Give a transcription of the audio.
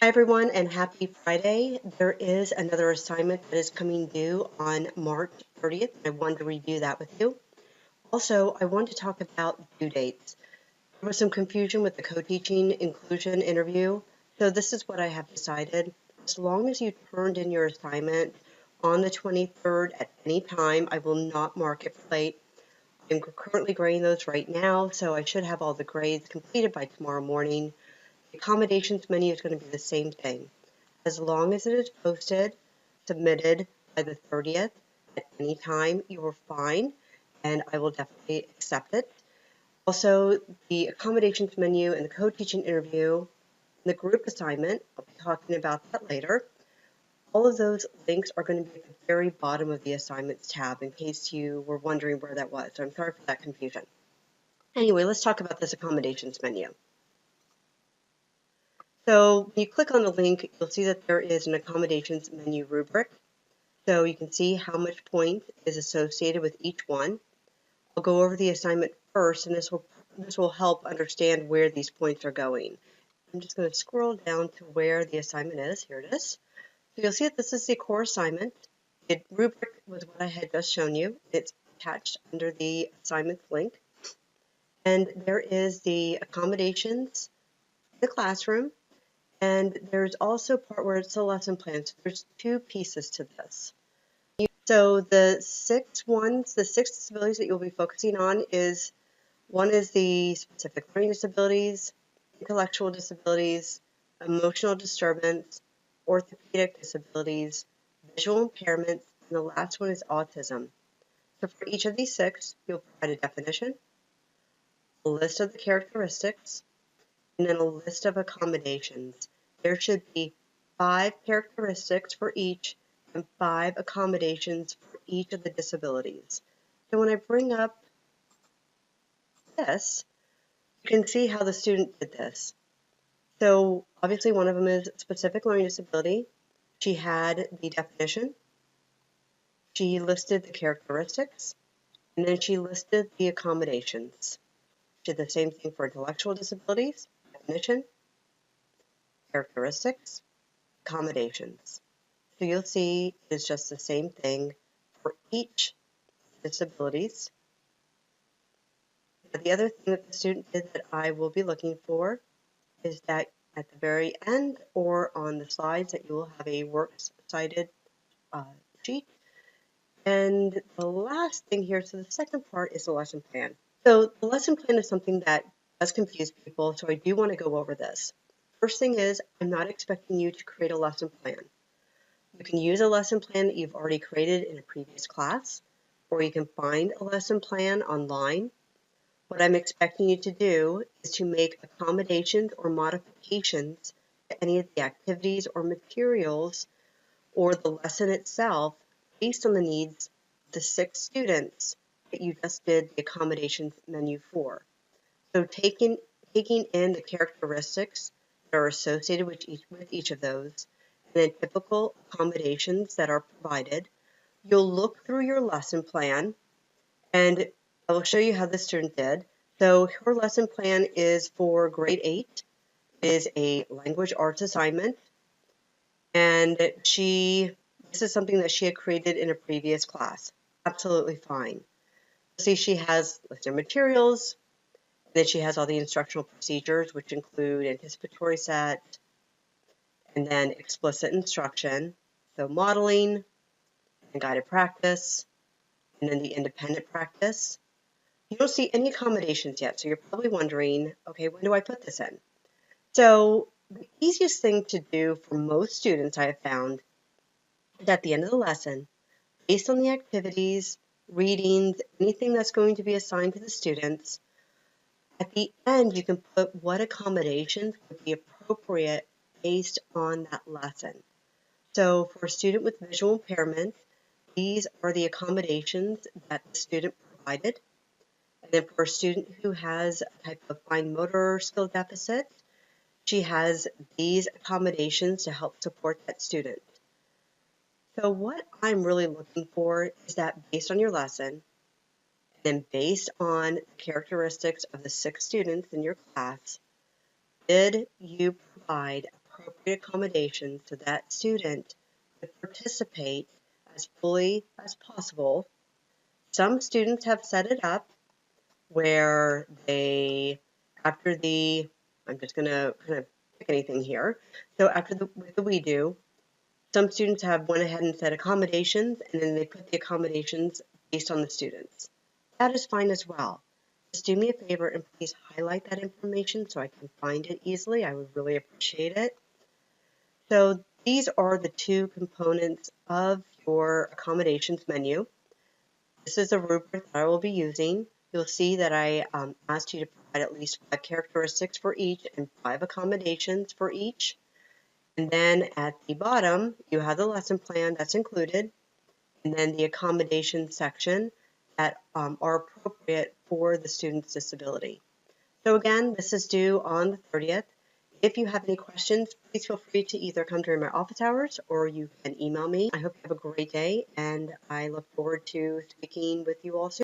Hi everyone and happy Friday. There is another assignment that is coming due on March 30th. I wanted to review that with you. Also, I want to talk about due dates. There was some confusion with the co-teaching inclusion interview, so this is what I have decided. As long as you turned in your assignment on the 23rd at any time, I will not mark it for late. I'm currently grading those right now, so I should have all the grades completed by tomorrow morning. The accommodations menu is going to be the same thing. As long as it is posted, submitted by the 30th at any time, you are fine, and I will definitely accept it. Also, the accommodations menu and the co-teaching interview and the group assignment, I'll be talking about that later. All of those links are going to be at the very bottom of the assignments tab in case you were wondering where that was. So I'm sorry for that confusion. Anyway, let's talk about this accommodations menu. So when you click on the link, you'll see that there is an accommodations menu rubric. So you can see how much point is associated with each one. I'll go over the assignment first, and this will help understand where these points are going. I'm just going to scroll down to where the assignment is. Here it is. So you'll see that this is the core assignment. The rubric was what I had just shown you. It's attached under the assignments link. And there is the accommodations in the classroom. And there's also a part where it's a lesson plan. So there's two pieces to this. So the six disabilities that you'll be focusing on is, one is the specific learning disabilities, intellectual disabilities, emotional disturbance, orthopedic disabilities, visual impairments, and the last one is autism. So for each of these six, you'll provide a definition, a list of the characteristics, and then a list of accommodations. There should be 5 characteristics for each and 5 accommodations for each of the disabilities. So when I bring up this, you can see how the student did this. So obviously one of them is specific learning disability. She had the definition, she listed the characteristics, and then she listed the accommodations. She did the same thing for intellectual disabilities, definition, characteristics, accommodations. So you'll see it's just the same thing for each disabilities. But the other thing that the student did that I will be looking for is that at the very end or on the slides that you will have a works cited sheet. And the last thing here, so the second part is the lesson plan. So the lesson plan is something that does confuse people, so I do want to go over this. First thing is, I'm not expecting you to create a lesson plan. You can use a lesson plan that you've already created in a previous class, or you can find a lesson plan online. What I'm expecting you to do is to make accommodations or modifications to any of the activities or materials or the lesson itself based on the needs of the 6 students that you just did the accommodations menu for. So taking in the characteristics that are associated with each of those, and then typical accommodations that are provided, you'll look through your lesson plan, and I will show you how the student did. So her lesson plan is for grade 8. It is a language arts assignment, and this is something that she had created in a previous class. Absolutely fine. See, she has listed materials, and then she has all the instructional procedures, which include anticipatory set, and then explicit instruction, so modeling, and guided practice, and then the independent practice. You don't see any accommodations yet, so you're probably wondering, okay, when do I put this in? So the easiest thing to do for most students I have found is at the end of the lesson, based on the activities, readings, anything that's going to be assigned to the students, at the end you can put what accommodations would be appropriate based on that lesson. So for a student with visual impairment, these are the accommodations that the student provided. And then for a student who has a type of fine motor skill deficit, she has these accommodations to help support that student. So what I'm really looking for is that based on your lesson, and then based on the characteristics of the 6 students in your class, did you provide appropriate accommodations so that student could participate as fully as possible. Some students have set it up where they, after the, I'm just going to kind of pick anything here. So after with the We Do, some students have went ahead and set accommodations, and then they put the accommodations based on the students. That is fine as well. Just do me a favor and please highlight that information so I can find it easily. I would really appreciate it. So these are the two components of your accommodations menu. This is a rubric that I will be using. You'll see that I asked you to provide at least 5 characteristics for each and 5 accommodations for each. And then at the bottom, you have the lesson plan that's included, and then the accommodation section that are appropriate for the student's disability. So again, this is due on the 30th. If you have any questions, please feel free to either come during my office hours or you can email me. I hope you have a great day, and I look forward to speaking with you all soon.